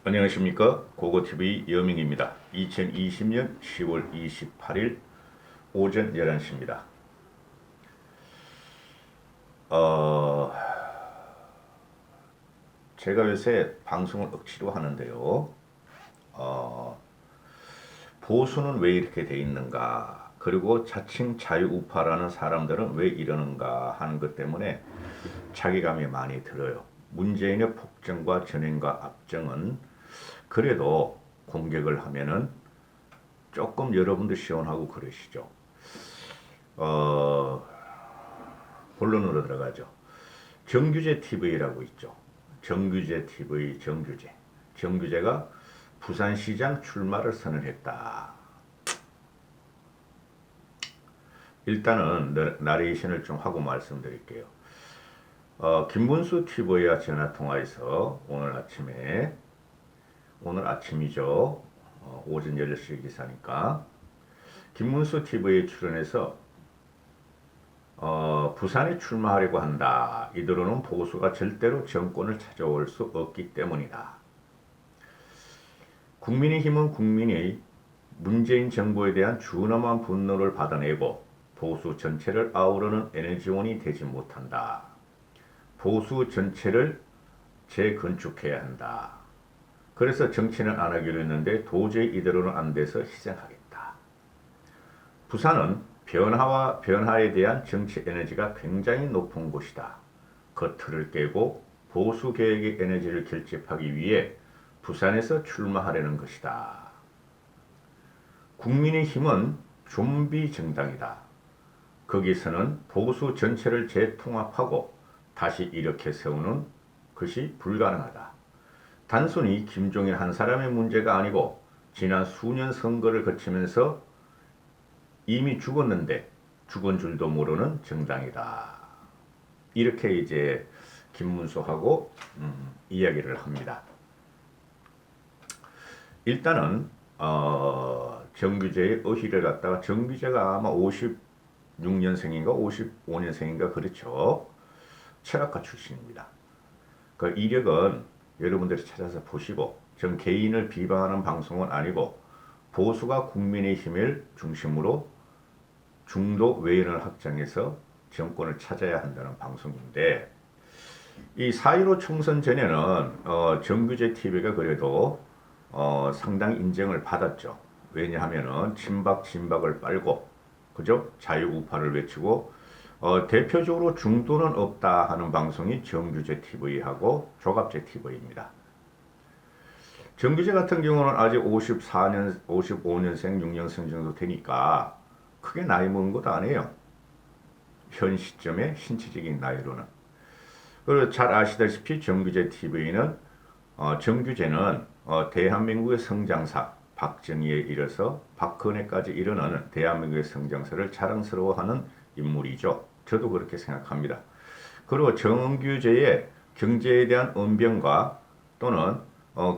안녕하십니까. 고고TV 여명입니다. 2020년 10월 28일 오전 11시입니다. 제가 요새 방송을 억지로 하는데요. 보수는 왜 이렇게 돼 있는가, 그리고 자칭 자유우파라는 사람들은 왜 이러는가 하는 것 때문에 자괴감이 많이 들어요. 문재인의 폭정과 전횡과 압정은 그래도 공격을 하면은 조금 여러분도 시원하고 그러시죠. 본론으로 들어가죠. 정규제 TV라고 있죠. 정규제 TV, 정규제. 정규제가 부산시장 출마를 선언했다. 일단은 나레이션을 좀 하고 말씀드릴게요. 김문수 TV와 전화통화에서 오늘 아침이죠. 오전 10시 기사니까 김문수 TV에 출연해서 부산에 출마하려고 한다. 이대로는 보수가 절대로 정권을 찾아올 수 없기 때문이다. 국민의힘은 국민의 문재인 정부에 대한 준엄한 분노를 받아내고 보수 전체를 아우르는 에너지원이 되지 못한다. 보수 전체를 재건축해야 한다. 그래서 정치는 안 하기로 했는데 도저히 이대로는 안 돼서 희생하겠다. 부산은 변화에 대한 정치 에너지가 굉장히 높은 곳이다. 그 틀을 깨고 보수 개혁의 에너지를 결집하기 위해 부산에서 출마하려는 것이다. 국민의힘은 좀비 정당이다. 거기서는 보수 전체를 재통합하고 다시 일으켜 세우는 것이 불가능하다. 단순히 김종인 한 사람의 문제가 아니고 지난 수년 선거를 거치면서 이미 죽었는데 죽은 줄도 모르는 정당이다. 이렇게 이제 김문수하고 이야기를 합니다. 일단은 정규제의 의의를 갖다가 정규제가 아마 56년생인가 55년생인가 그렇죠. 철학가 출신입니다. 그 이력은 여러분들이 찾아서 보시고, 전 개인을 비방하는 방송은 아니고 보수가 국민의힘을 중심으로 중도 외연을 확장해서 정권을 찾아야 한다는 방송인데, 이 4.15 총선 전에는 정규제 TV가 그래도 상당히 인정을 받았죠. 왜냐하면은 친박을 빨고, 그죠? 자유우파를 외치고, 대표적으로 중도는 없다 하는 방송이 정규제 TV하고 조갑제 TV입니다. 정규제 같은 경우는 아직 54년, 55년생, 6년생 정도 되니까 크게 나이 먹은 것도 아니에요. 현 시점의 신체적인 나이로는. 그리고 잘 아시다시피 정규제 TV는 정규제는 대한민국의 성장사 박정희에 이르서 박근혜까지 이르는 대한민국의 성장사를 자랑스러워하는 인물이죠. 저도 그렇게 생각합니다. 그리고 정규제의 경제에 대한 언변과 또는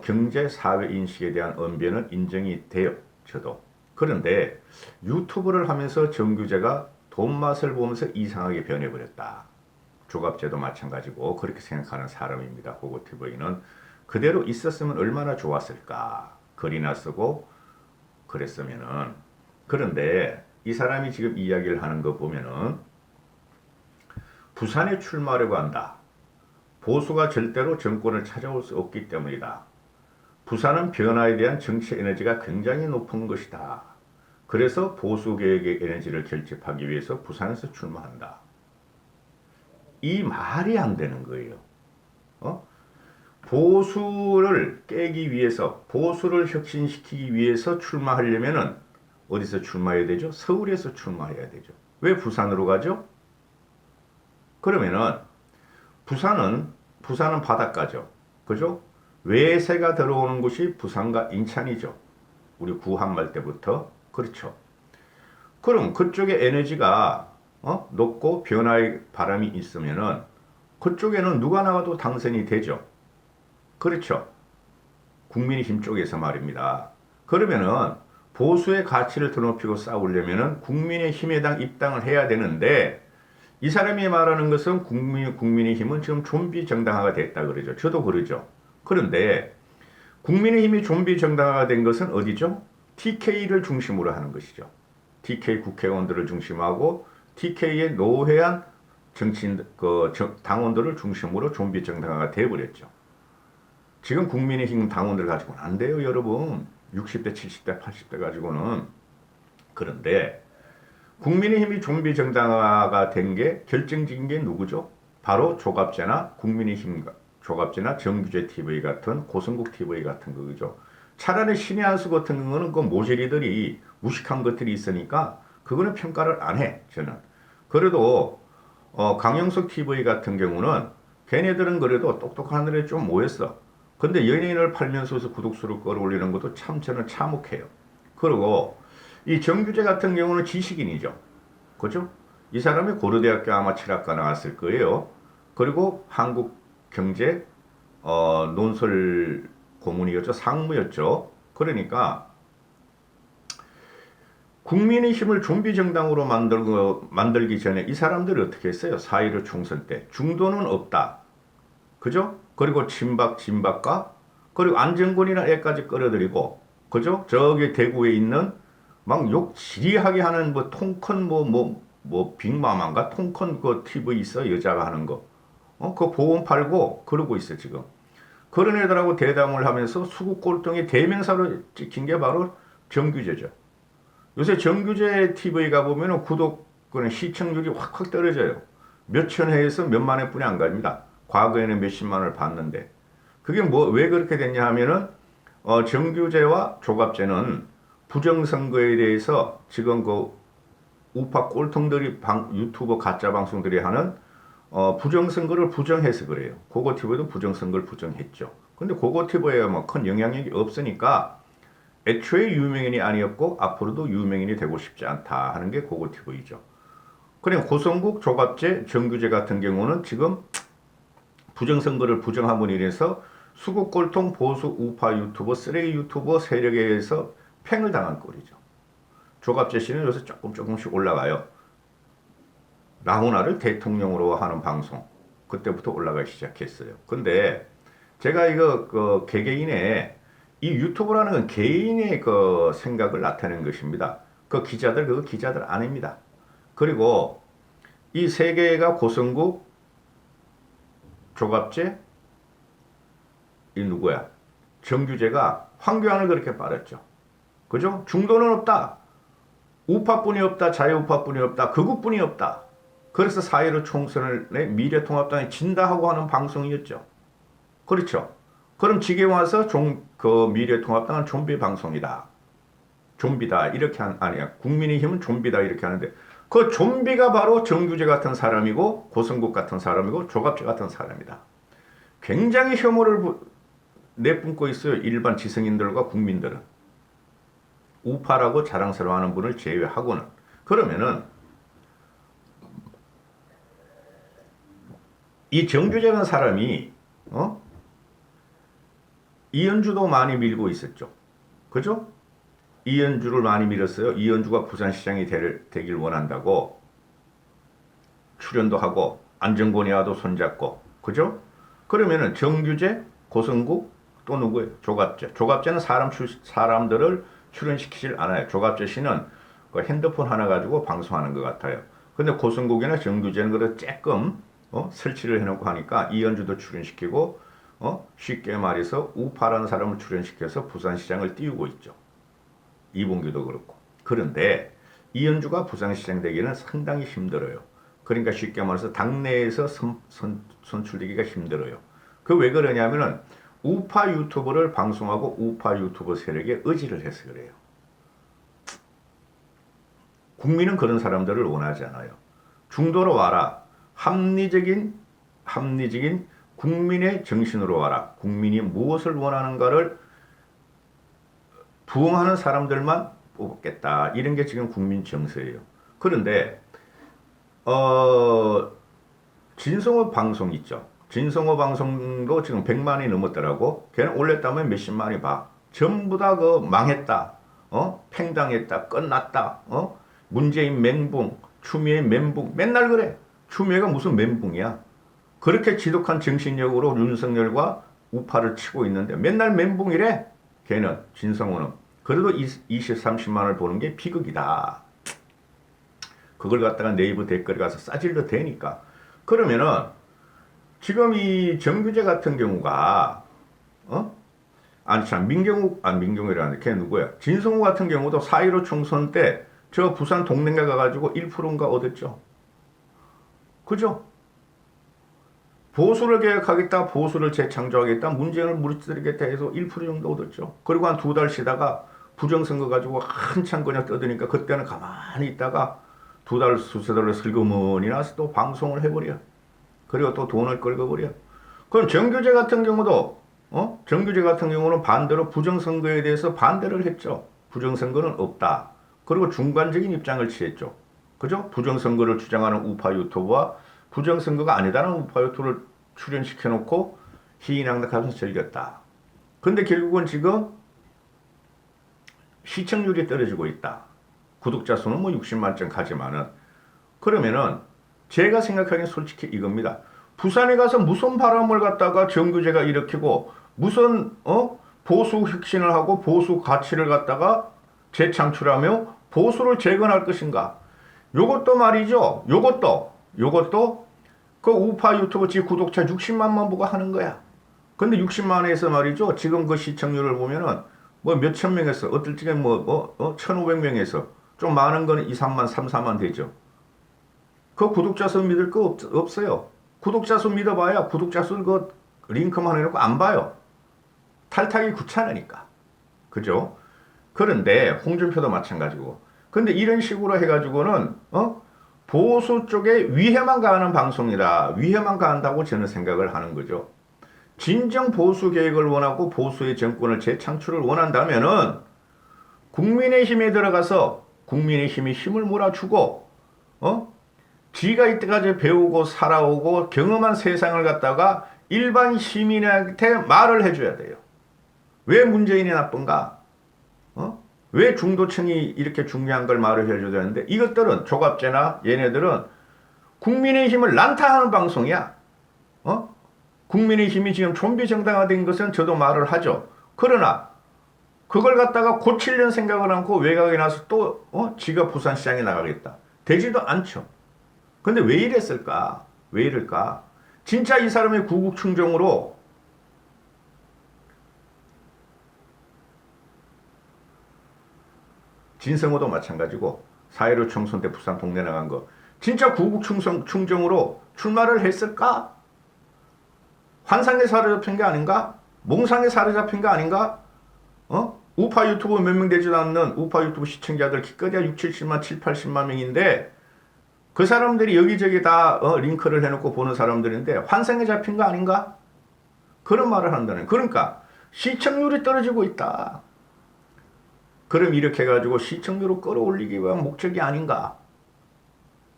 경제 사회 인식에 대한 언변은 인정이 돼요. 저도. 그런데 유튜브를 하면서 정규제가 돈 맛을 보면서 이상하게 변해버렸다. 조갑제도 마찬가지고 그렇게 생각하는 사람입니다. 고고TV는 그대로 있었으면 얼마나 좋았을까. 글이나 쓰고 그랬으면은. 그런데 이 사람이 지금 이야기를 하는 거 보면은 부산에 출마하려고 한다. 보수가 절대로 정권을 찾아올 수 없기 때문이다. 부산은 변화에 대한 정치 에너지가 굉장히 높은 것이다. 그래서 보수 개혁의 에너지를 결집하기 위해서 부산에서 출마한다. 이 말이 안 되는 거예요. 보수를 깨기 위해서, 보수를 혁신시키기 위해서 출마하려면은 어디서 출마해야 되죠? 서울에서 출마해야 되죠. 왜 부산으로 가죠? 그러면은 부산은 바닷가죠. 그죠? 외세가 들어오는 곳이 부산과 인천이죠. 우리 구한말 때부터. 그렇죠. 그럼 그쪽에 에너지가 높고 변화의 바람이 있으면은 그쪽에는 누가 나가도 당선이 되죠. 그렇죠. 국민의힘 쪽에서 말입니다. 그러면은 보수의 가치를 더 높이고 싸우려면은 국민의힘에당 입당을 해야 되는데, 이 사람이 말하는 것은 국민의힘은 지금 좀비 정당화가 됐다 그러죠. 저도 그러죠. 그런데 국민의힘이 좀비 정당화가 된 것은 어디죠? TK를 중심으로 하는 것이죠. TK 국회의원들을 중심하고 TK의 노회한 정치인 당원들을 중심으로 좀비 정당화가 돼버렸죠. 지금 국민의힘 당원들 가지고는 안 돼요, 여러분. 60대, 70대, 80대 가지고는. 그런데 국민의힘이 좀비 정당화가 된 게 결정적인 게 누구죠? 바로 조갑제나 국민의힘 조갑제나 정규제 TV 같은 고성국 TV 같은 거죠. 차라리 신의 한수 같은 거는 그 모조리들이 무식한 것들이 있으니까 그거는 평가를 안 해, 저는. 그래도 강영석 TV 같은 경우는 걔네들은 그래도 똑똑한 애들이 좀 모였어. 근데 연예인을 팔면서 구독수를 끌어올리는 것도 참 저는 참혹해요. 그리고 이 정규제 같은 경우는 지식인이죠. 그죠? 이 사람이 고려대학교 아마 철학과 나왔을 거예요. 그리고 한국경제 논술 고문이었죠. 상무였죠. 그러니까 국민의힘을 좀비 정당으로 만들기 전에 이 사람들이 어떻게 했어요? 4.15 총선 때 중도는 없다. 그죠? 그리고 진박과 그리고 안정권이나 애까지 끌어들이고 그죠? 저기 대구에 있는 막 욕 지리하게 하는 뭐 통큰 빅마마인가 통큰 그 TV 있어 여자가 하는 거. 그 보험 팔고 그러고 있어 지금. 그런 애들하고 대담을 하면서 수국 꼴통의 대명사로 찍힌 게 바로 정규제죠. 요새 정규제 TV가 보면은 구독권 시청률이 확 떨어져요. 몇천 회에서 몇만 회뿐이 안 갑니다. 과거에는 몇십만 원을 받는데 그게 왜 그렇게 됐냐 하면은 정규제와 조갑제는 부정선거에 대해서 지금 그 우파 꼴통들이 유튜버 가짜 방송들이 하는 부정선거를 부정해서 그래요. 고고티브도 부정선거를 부정했죠. 근데 고고티브에 뭐 큰 영향력이 없으니까 애초에 유명인이 아니었고 앞으로도 유명인이 되고 싶지 않다 하는 게 고고티브이죠. 그냥 고성국, 조갑제, 정규제 같은 경우는 지금 부정선거를 부정함으로 인해서 수국골통 보수 우파 유튜버, 쓰레기 유튜버 세력에 의해서 팽을 당한 꼴이죠. 조갑제 씨는 요새 조금씩 올라가요. 나훈아를 대통령으로 하는 방송 그때부터 올라가기 시작했어요. 근데 제가 이거 개개인의 이 유튜브라는 건 개인의 그 생각을 나타내는 것입니다. 그거 기자들 아닙니다. 그리고 이 세 개가 고성국, 조갑제, 이 누구야? 정규제가 황교안을 그렇게 빨았죠. 그죠? 중도는 없다. 우파뿐이 없다. 자유우파뿐이 없다. 극우뿐이 없다. 그래서 4.15 총선을 미래통합당이 진다 하고 하는 방송이었죠. 그렇죠. 그럼 지금 와서 미래통합당은 좀비 방송이다. 좀비다. 이렇게 아니야. 국민의힘은 좀비다. 이렇게 하는데 그 좀비가 바로 정규제 같은 사람이고 고성국 같은 사람이고 조갑제 같은 사람이다. 굉장히 혐오를 내뿜고 있어요. 일반 지성인들과 국민들은. 우파라고 자랑스러워하는 분을 제외하고는. 그러면은 이 정규제라는 사람이 이현주도 많이 밀고 있었죠. 그죠? 이현주를 많이 밀었어요. 이현주가 부산시장이 되길 원한다고 출연도 하고 안정권이와도 손잡고 그죠? 그러면은 정규제, 고성국 또 누구예요? 조갑제. 조갑제는 사람들을 출연시키질 않아요. 조갑제 씨는 그 핸드폰 하나 가지고 방송하는 것 같아요. 근데 고성국이나 정규제는 그래도 조금 설치를 해놓고 하니까 이현주도 출연시키고 쉽게 말해서 우파라는 사람을 출연시켜서 부산시장을 띄우고 있죠. 이봉규도 그렇고. 그런데 이현주가 부산시장 되기는 상당히 힘들어요. 그러니까 쉽게 말해서 당내에서 선출되기가 힘들어요. 그 왜 그러냐면은 우파 유튜버를 방송하고 우파 유튜버 세력에 의지를 해서 그래요. 국민은 그런 사람들을 원하지 않아요. 중도로 와라. 합리적인 국민의 정신으로 와라. 국민이 무엇을 원하는가를 부응하는 사람들만 뽑겠다. 이런 게 지금 국민 정서예요. 그런데 진성호 방송 있죠. 진성호 방송도 지금 100만이 넘었더라고. 걔는 올렸다면 몇십만이 봐. 전부 다 망했다. 팽당했다. 끝났다. 문재인 멘붕, 추미애 멘붕. 맨날 그래. 추미애가 무슨 멘붕이야. 그렇게 지독한 정신력으로 윤석열과 우파를 치고 있는데 맨날 멘붕이래. 걔는 진성호는. 그래도 20, 30만을 보는 게 비극이다. 그걸 갖다가 네이버 댓글에 가서 싸질러 대니까. 그러면은 지금 이 정규재 같은 경우가 아니 참 민경욱이라는데 걔 누구야? 진성호 같은 경우도 4.15 총선 때 저 부산 동맹가 가가지고 1%인가 얻었죠. 그죠? 보수를 개혁하겠다, 보수를 재창조하겠다, 문재인을 무너뜨리겠다 해서 1% 정도 얻었죠. 그리고 한 2달 쉬다가 부정선거 가지고 한참 그냥 떠드니까 그때는 가만히 있다가 2달, 수세 달을 슬그머니 나서 또 방송을 해버려. 그리고 또 돈을 긁어버려. 그럼 정규재 같은 경우도, 정규재 같은 경우는 반대로 부정선거에 대해서 반대를 했죠. 부정선거는 없다. 그리고 중간적인 입장을 취했죠. 그죠? 부정선거를 주장하는 우파 유튜버와 부정선거가 아니다라는 우파 유튜브를 출연시켜놓고 희희낙낙하면서 즐겼다. 근데 결국은 지금 시청률이 떨어지고 있다. 구독자 수는 뭐 60만점 가지만은. 그러면은 제가 생각하기엔 솔직히 이겁니다. 부산에 가서 무슨 바람을 갖다가 정규재가 일으키고 무슨 보수 혁신을 하고 보수 가치를 갖다가 재창출하며 보수를 재건할 것인가. 요것도 말이죠. 요것도 그 우파 유튜브 지 구독자 60만만 보고 하는 거야. 근데 60만에서 말이죠. 지금 그 시청률을 보면은 뭐 몇천 명에서 어떨 적엔 1500명에서 좀 많은 거는 2, 3만, 3, 4만 되죠. 그 구독자 수 믿을 거 없어요. 구독자 수 믿어봐야 구독자 수 그 링크만 해놓고 안 봐요. 탈탁이 귀찮으니까. 그죠? 그런데 홍준표도 마찬가지고. 근데 이런 식으로 해가지고는 보수 쪽에 위해만 가하는 방송이다. 위해만 가한다고 저는 생각을 하는 거죠. 진정 보수 계획을 원하고 보수의 정권을 재창출을 원한다면은 국민의힘에 들어가서 국민의힘이 힘을 몰아주고 지가 이때까지 배우고 살아오고 경험한 세상을 갖다가 일반 시민한테 말을 해줘야 돼요. 왜 문재인이 나쁜가? 왜 중도층이 이렇게 중요한 걸 말을 해줘야 되는데 이것들은 조갑제나 얘네들은 국민의힘을 난타하는 방송이야. 국민의힘이 지금 좀비 정당화된 것은 저도 말을 하죠. 그러나 그걸 갖다가 고치려는 생각을 않고 외곽에 나서 또 지가 부산시장에 나가겠다. 되지도 않죠. 근데 왜 이랬을까? 왜 이럴까? 진짜 이 사람의 구국충정으로 진성호도 마찬가지고 4.15 총선 때 부산 동네 나간 거 진짜 구국충정으로 출마를 했을까? 환상에 사로잡힌 게 아닌가? 몽상에 사로잡힌 게 아닌가? 우파 유튜브 몇 명 되지도 않는 우파 유튜브 시청자들 기껏해야 6, 70만, 7, 80만 명인데 그 사람들이 여기저기 다 링크를 해놓고 보는 사람들인데 환상에 잡힌 거 아닌가? 그런 말을 한다는. 그러니까 시청률이 떨어지고 있다. 그럼 이렇게 해가지고 시청률을 끌어올리기 위한 목적이 아닌가?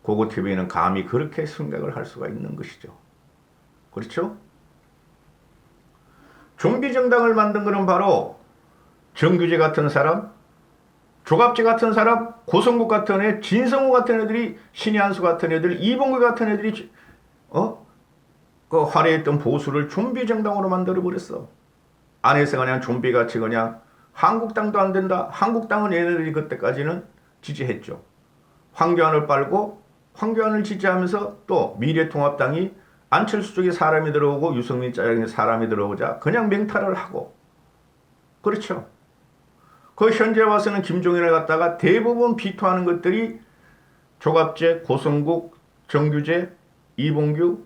고고TV는 감히 그렇게 생각을 할 수가 있는 것이죠. 그렇죠? 좀비 정당을 만든 것은 바로 정규재 같은 사람, 조갑재 같은 사람, 고성국 같은 애, 진성호 같은 애들이, 신의한수 같은 애들, 이봉규 같은 애들이 그 화려했던 보수를 좀비 정당으로 만들어 버렸어. 안에서 그냥 좀비같이 그냥 한국당도 안 된다. 한국당은 얘네들이 그때까지는 지지했죠. 황교안을 빨고 황교안을 지지하면서 또 미래통합당이 안철수 쪽에 사람이 들어오고 유승민 쪽에 사람이 들어오자 그냥 맹탈을 하고. 그렇죠. 그 현재 와서는 김종인을 갖다가 대부분 비토하는 것들이 조갑재, 고성국, 정규재, 이봉규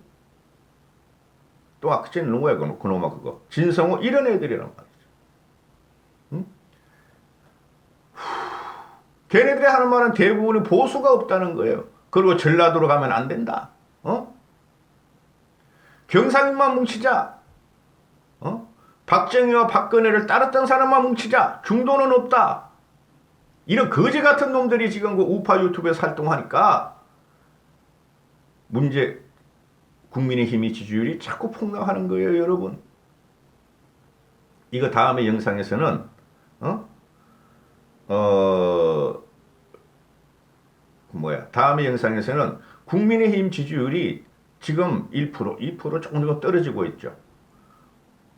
또 아까 전에 누구야 그놈아 그거 진성호 이런 애들이란 말이죠. 응? 걔네들이 하는 말은 대부분이 보수가 없다는 거예요. 그리고 전라도로 가면 안 된다. 경상인만 뭉치자. 박정희와 박근혜를 따랐던 사람만 뭉치자. 중도는 없다. 이런 거지 같은 놈들이 지금 그 우파 유튜브에서 활동하니까 국민의힘이 지지율이 자꾸 폭락하는 거예요, 여러분. 이거 다음에 영상에서는 다음에 영상에서는 국민의힘 지지율이 지금 1%, 2% 조금 더 떨어지고 있죠.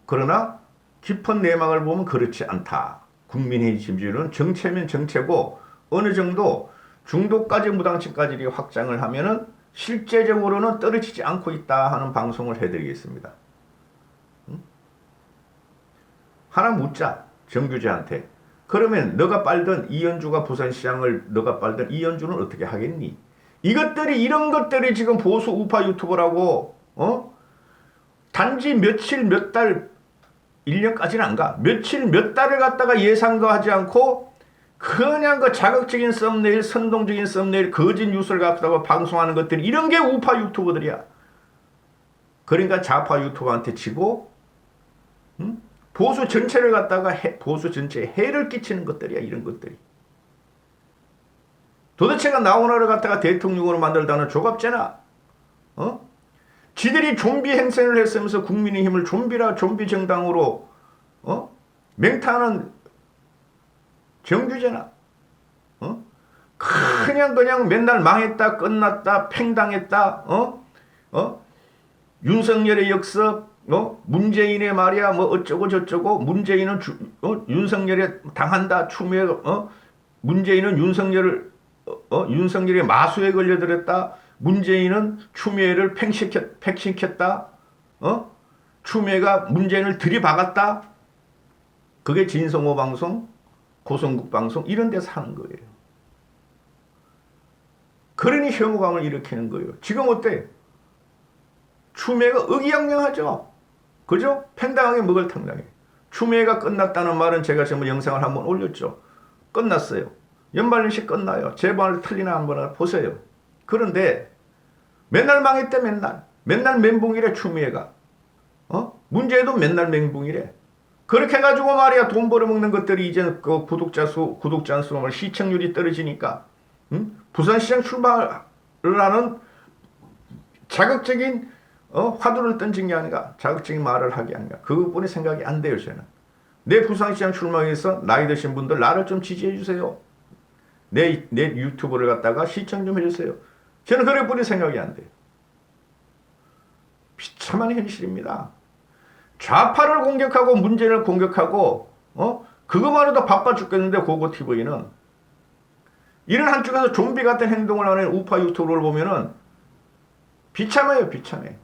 그러나 깊은 내막을 보면 그렇지 않다. 국민의 지지율은 정체면 정체고 어느 정도 중도까지 무당층까지 확장을 하면은 실제적으로는 떨어지지 않고 있다 하는 방송을 해드리겠습니다. 하나 묻자. 정규재한테. 그러면 너가 빨던 이현주가 부산시장을 너가 빨던 이현주는 어떻게 하겠니? 이런 것들이 지금 보수 우파 유튜버라고 단지 며칠 몇 달 1년까지는 안 가. 며칠 몇 달을 갖다가 예상도 하지 않고 그냥 그 자극적인 썸네일, 선동적인 썸네일, 거짓 뉴스를 갖다가 방송하는 것들이 이런 게 우파 유튜버들이야. 그러니까 좌파 유튜버한테 치고 보수 전체를 갖다가 보수 전체에 해를 끼치는 것들이야. 이런 것들이. 도대체가 나오나를 갖다가 대통령으로 만들다는 조갑제나 지들이 좀비 행세를 했으면서 국민의힘을 좀비 정당으로 맹타하는 정규제나 그냥 맨날 망했다 끝났다 팽당했다 윤석열의 역습 문재인의 말이야 뭐 어쩌고 저쩌고 문재인은 윤석열에 당한다 추미애 문재인은 윤석열의 마수에 걸려들었다. 문재인은 추미애를 팩시켰다. 추미애가 문재인을 들이박았다. 그게 진성호 방송, 고성국 방송 이런 데서 하는 거예요. 그러니 혐오감을 일으키는 거예요. 지금 어때? 추미애가 의기양양하죠. 그죠? 팽당하게 먹을 탕당해. 추미애가 끝났다는 말은 제가 전부 영상을 한번 올렸죠. 끝났어요. 연말연시 끝나요. 제 말을 틀리나 한번 보세요. 그런데 맨날 망했대 맨날 멘붕이래 추미애가. 문제도 맨날 멘붕이래. 그렇게 해가지고 말이야 돈 벌어먹는 것들이 이제 그 구독자 수, 시청률이 떨어지니까 부산시장 출마를 하는 자극적인 화두를 던진 게 아니라 자극적인 말을 하게 아니라 그것뿐이 생각이 안 돼요. 저는. 내 부산시장 출마해서 나이 드신 분들 나를 좀 지지해 주세요. 내 유튜브를 갖다가 시청 좀 해주세요. 저는 그래뿐이 생각이 안 돼요. 비참한 현실입니다. 좌파를 공격하고 문재인을 공격하고 그것만 해도 바빠 죽겠는데 고고TV는 이런 한쪽에서 좀비 같은 행동을 하는 우파 유튜브를 보면은 비참해요. 비참해.